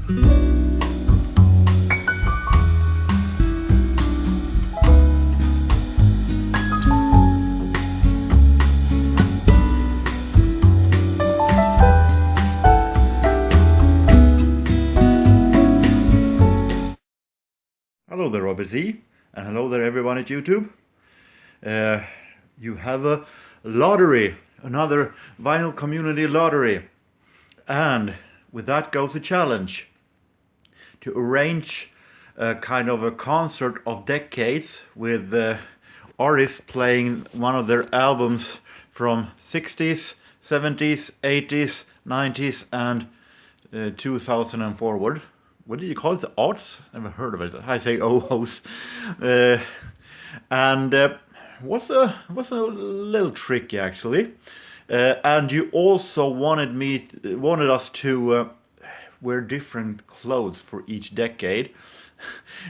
Hello there, Robert Zee, and hello there, everyone at YouTube. You have a lottery, another vinyl community lottery, and with that goes a challenge to arrange a kind of a concert of decades with artists playing one of their albums from 60s, 70s, 80s, 90s, and 2000 and forward. What do you call it? The arts? Never heard of it. I say ohos. What's a little tricky actually. And you also wanted us to wear different clothes for each decade.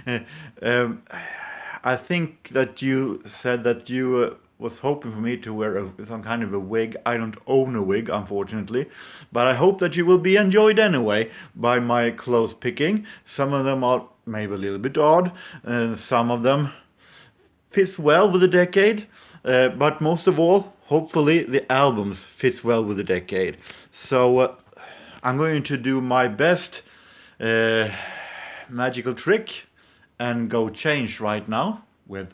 I think that you said that you was hoping for me to wear some kind of a wig. I don't own a wig, unfortunately, but I hope that you will be enjoyed anyway by my clothes picking. Some of them are maybe a little bit odd, and some of them fits well with the decade, but most of all, hopefully the albums fits well with the decade. So I'm going to do my best magical trick and go change right now with,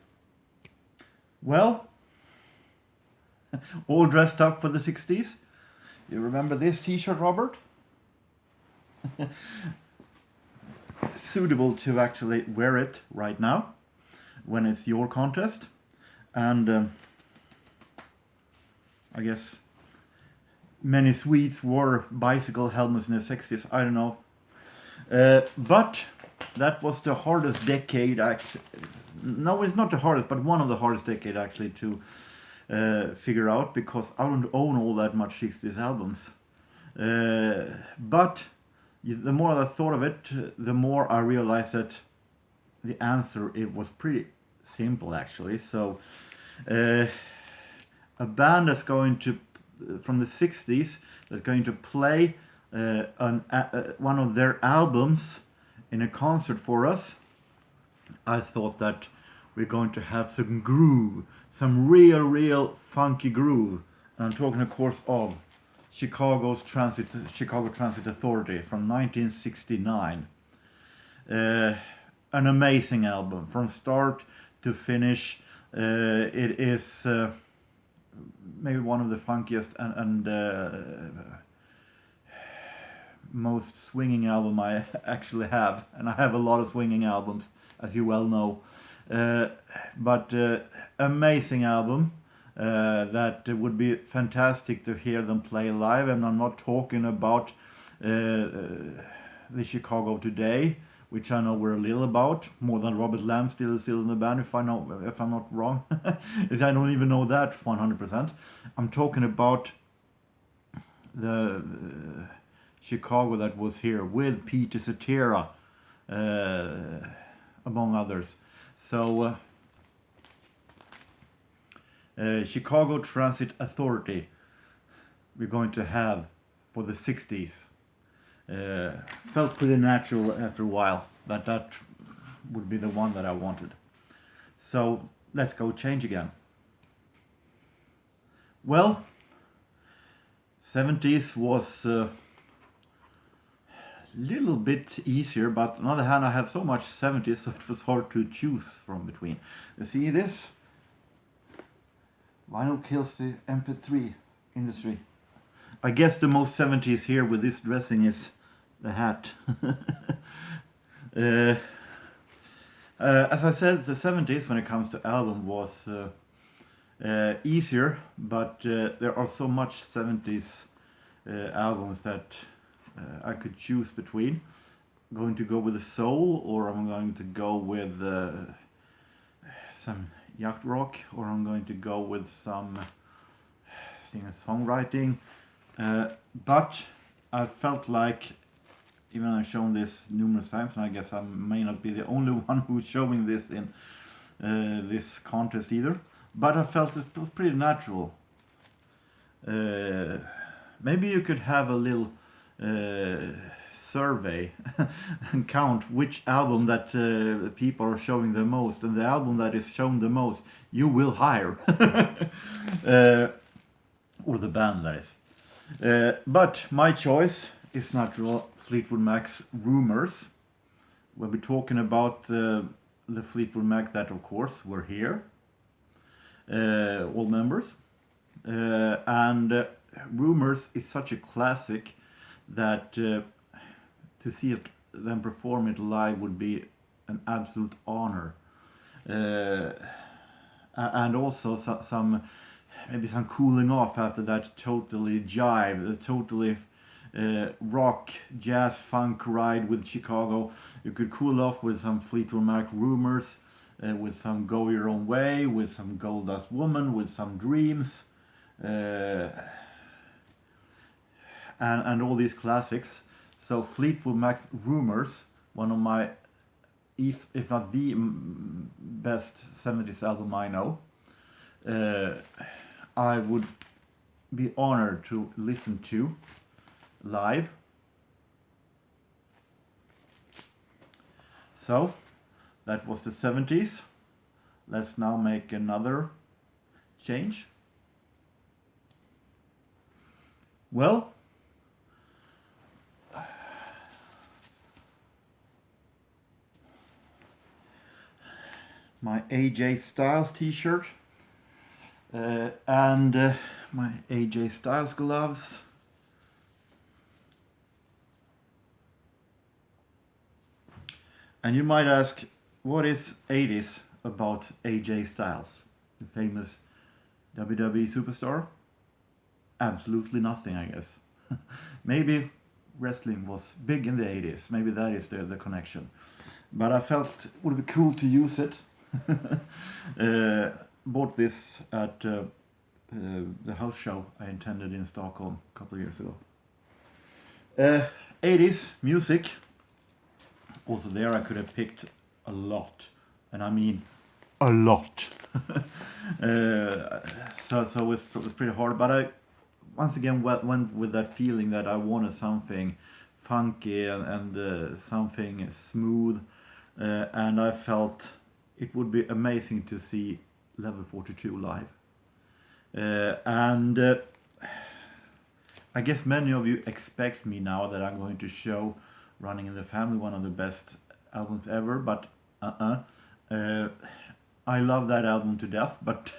well, all dressed up for the 60s. You remember this t-shirt, Robert? Suitable to actually wear it right now when it's your contest. And I guess many Swedes wore bicycle helmets in the 60s, I don't know. But that was the hardest decade actually. No, it's not the hardest, but one of the hardest decade actually to figure out, because I don't own all that much 60s albums. But the more I thought of it, the more I realized that the answer, it was pretty simple actually. So a band that's going to from the 60s that's going to play one of their albums in a concert for us. I thought that we're going to have some groove, some real funky groove. And I'm talking of course of Chicago Transit Authority from 1969. An amazing album from start to finish. It is maybe one of the funkiest and most swinging album I actually have, and I have a lot of swinging albums, as you well know. But amazing album that would be fantastic to hear them play live. And I'm not talking about the Chicago today, which I know we're a little about, more than Robert Lamb still in the band, if I'm not wrong. I don't even know that 100%. I'm talking about the Chicago that was here with Peter Cetera, among others. So Chicago Transit Authority we're going to have for the 60s. Felt pretty natural after a while that would be the one that I wanted. So let's go change again. Well, 70s was little bit easier, but on the other hand I have so much 70s, so it was hard to choose from between. You see this? Vinyl kills the MP3 industry. I guess the most 70s here with this dressing is the hat. As I said, the 70s when it comes to album was easier, but there are so much 70s albums that I could choose between. I'm going to go with the soul, or I'm going to go with some yacht rock, or I'm going to go with some singer-songwriting. But I felt like, even I've shown this numerous times, and I guess I may not be the only one who's showing this in this contest either, but I felt it was pretty natural. Maybe you could have a little survey and count which album that people are showing the most, and the album that is shown the most, you will hire. Or the band, that is. But my choice is natural Fleetwood Mac's Rumours. We'll be talking about the Fleetwood Mac that, of course, were here, all members. And Rumours is such a classic that to see them perform it live would be an absolute honor. And also maybe some cooling off after that totally jive, totally rock, jazz, funk ride with Chicago. You could cool off with some Fleetwood Mac Rumours, with some Go Your Own Way, with some Goldust Woman, with some Dreams, and all these classics. So Fleetwood Mac's Rumours, one of my, if not the best 70s album I know. I would be honored to listen to live. So that was the 70s. Let's now make another change. Well, my AJ Styles t-shirt and my AJ Styles gloves. And you might ask, what is 80s about AJ Styles, the famous WWE superstar? Absolutely nothing, I guess. Maybe wrestling was big in the 80s. Maybe that is the connection. But I felt it would be cool to use it. Bought this at the house show I attended in Stockholm a couple of years ago. 80s music. Also there I could have picked a lot. And I mean a lot. So it was pretty hard. But I once again went with that feeling that I wanted something funky and something smooth. And I felt it would be amazing to see Level 42 live. And I guess many of you expect me now that I'm going to show Running in the Family, one of the best albums ever, but I love that album to death, but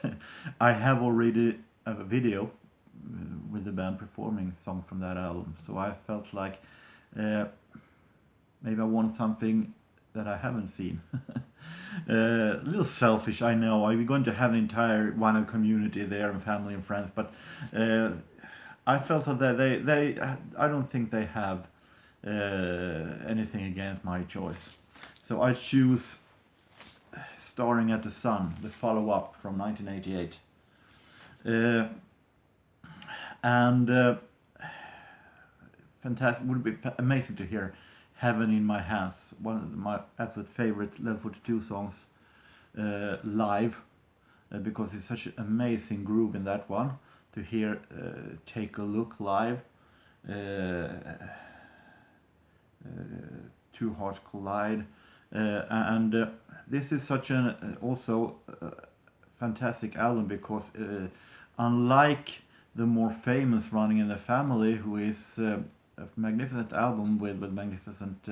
I have already a video with the band performing songs from that album, so I felt like maybe I want something that I haven't seen. A little selfish, I know. I'm going to have an entire vinyl community there and family and friends, but I felt that they I don't think they have anything against my choice. So I choose Staring at the Sun, the follow-up from 1988. And fantastic, would be amazing to hear Heaven in My Hands, one of my absolute favorite Level 42 songs live, because it's such an amazing groove in that one. To hear Take a Look live, Two Hearts Collide, and this is such an also fantastic album, because unlike the more famous Running in the Family, who is a magnificent album with magnificent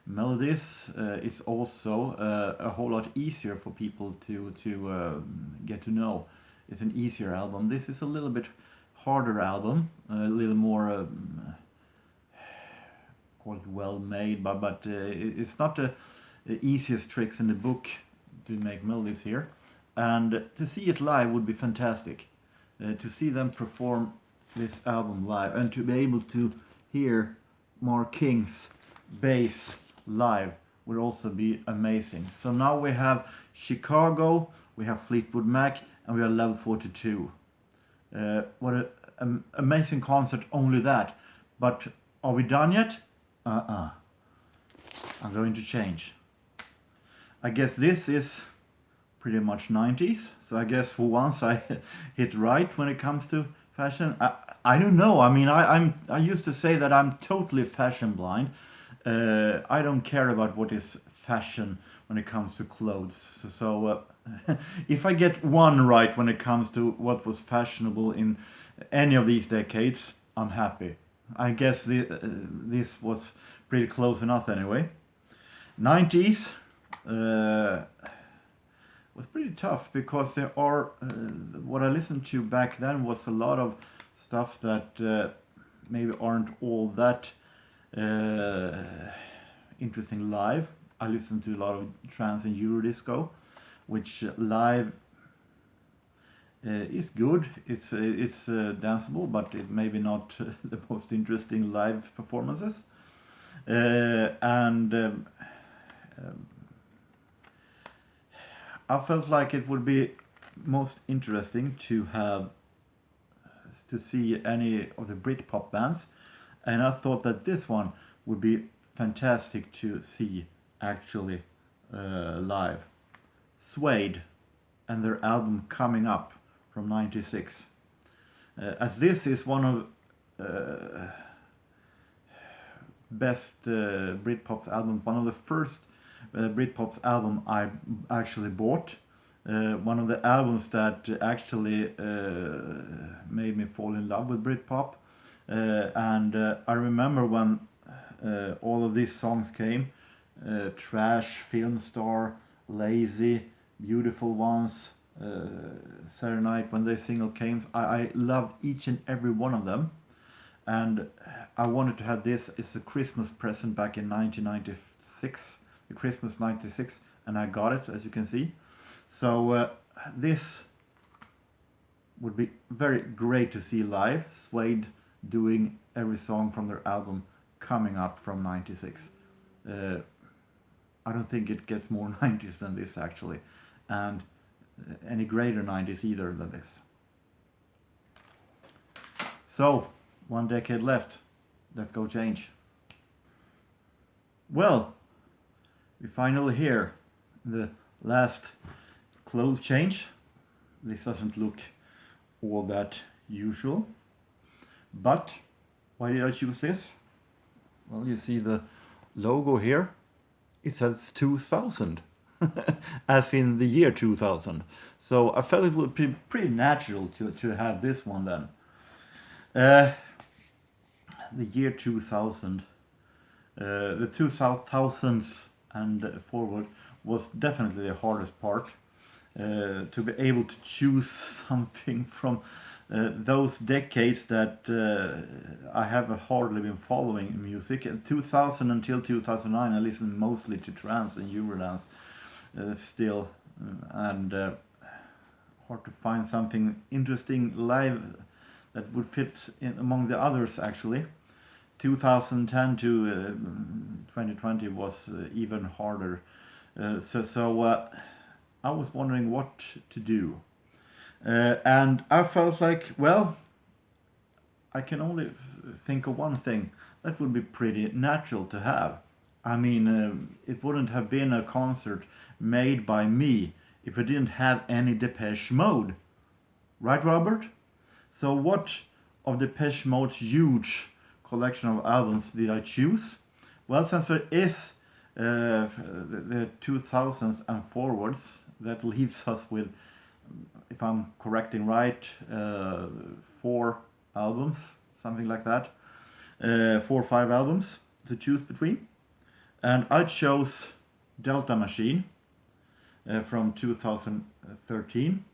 melodies, it's also a whole lot easier for people to get to know. It's an easier album. This is a little bit harder album, a little more called well made, but it's not the easiest tricks in the book to make melodies here. And to see it live would be fantastic. To see them perform this album live and to be able to hear Mark King's bass live would also be amazing. So now we have Chicago, we have Fleetwood Mac, and we have Level 42. What an amazing concert, only that. But are we done yet? I'm going to change. I guess this is pretty much 90s, so I guess for once I hit right when it comes to Fashion? I don't know. I mean, I used to say that I'm totally fashion blind. I don't care about what is fashion when it comes to clothes. If I get one right when it comes to what was fashionable in any of these decades, I'm happy. I guess this was pretty close enough anyway. 90s was pretty tough because there are what I listened to back then was a lot of stuff that maybe aren't all that interesting live. I listened to a lot of trance and Eurodisco, which live is good. It's danceable, but it maybe not the most interesting live performances. And I felt like it would be most interesting to see any of the Britpop bands, and I thought that this one would be fantastic to see actually live. Suede and their album Coming Up from '96. As this is one of best Britpop albums, one of the first Britpop album I actually bought. One of the albums that actually made me fall in love with Britpop. And I remember when all of these songs came, Trash, Film Star, Lazy, Beautiful Ones, Saturday Night when they single came. I loved each and every one of them. And I wanted to have this as a Christmas present back in 1996, the Christmas '96, and I got it, as you can see. So this would be very great to see live. Suede doing every song from their album Coming Up from '96. I don't think it gets more '90s than this actually, and any greater '90s either than this. So, one decade left. Let's go change. Well, we finally here the last clothes change. This doesn't look all that usual, but why did I choose this? Well, you see the logo here. It says 2000, as in the year 2000. So I felt it would be pretty natural to have this one then. The year 2000, the 2000s and forward was definitely the hardest part. To be able to choose something from those decades that I have hardly been following music. 2000 until 2009 I listened mostly to trance and Eurodance still, and hard to find something interesting live that would fit in among the others actually. 2010 to 2020 was even harder. I was wondering what to do. And I felt like, well, I can only think of one thing. That would be pretty natural to have. I mean, it wouldn't have been a concert made by me if I didn't have any Depeche Mode. Right, Robert? So what of Depeche Mode's huge collection of albums did I choose? Well, since there is the 2000s and forwards, that leaves us with, if I'm correcting right, 4 albums, something like that. 4 or 5 albums to choose between. And I chose Delta Machine from 2013.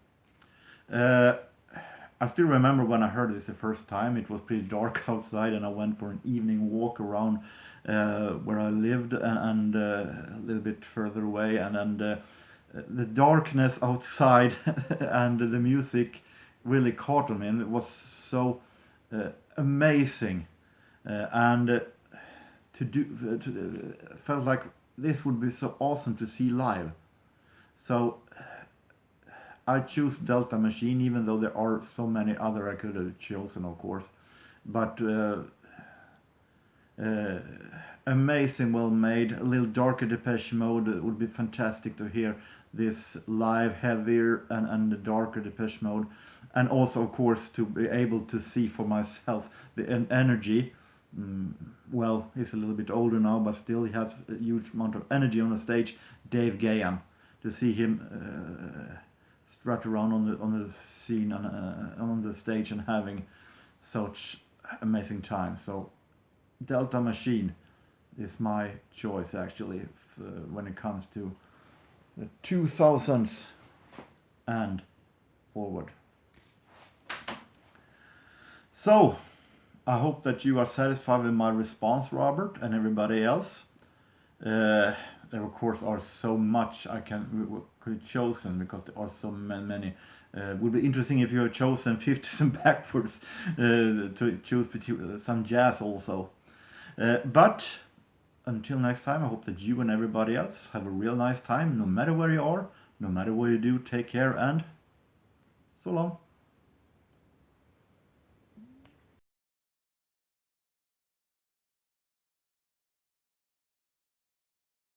I still remember when I heard this the first time. It was pretty dark outside and I went for an evening walk around where I lived and a little bit further away, and the darkness outside and the music really caught on me, and it was so amazing, and felt like this would be so awesome to see live. So I choose Delta Machine, even though there are so many other I could have chosen, of course. But amazing, well made, a little darker Depeche Mode. It would be fantastic to hear this live, heavier and the darker Depeche Mode. and also of course to be able to see for myself the energy. Well, he's a little bit older now, but still he has a huge amount of energy on the stage. Dave Gahan, to see him strut around on the scene and on the stage and having such amazing time. So Delta Machine is my choice actually when it comes to the 2000s and forward. So I hope that you are satisfied with my response, Robert, and everybody else. There of course are so much I could have chosen, because there are so many. Would be interesting if you have chosen 50s and backwards to choose some jazz also. But until next time, I hope that you and everybody else have a real nice time, no matter where you are, no matter what you do. Take care and so long.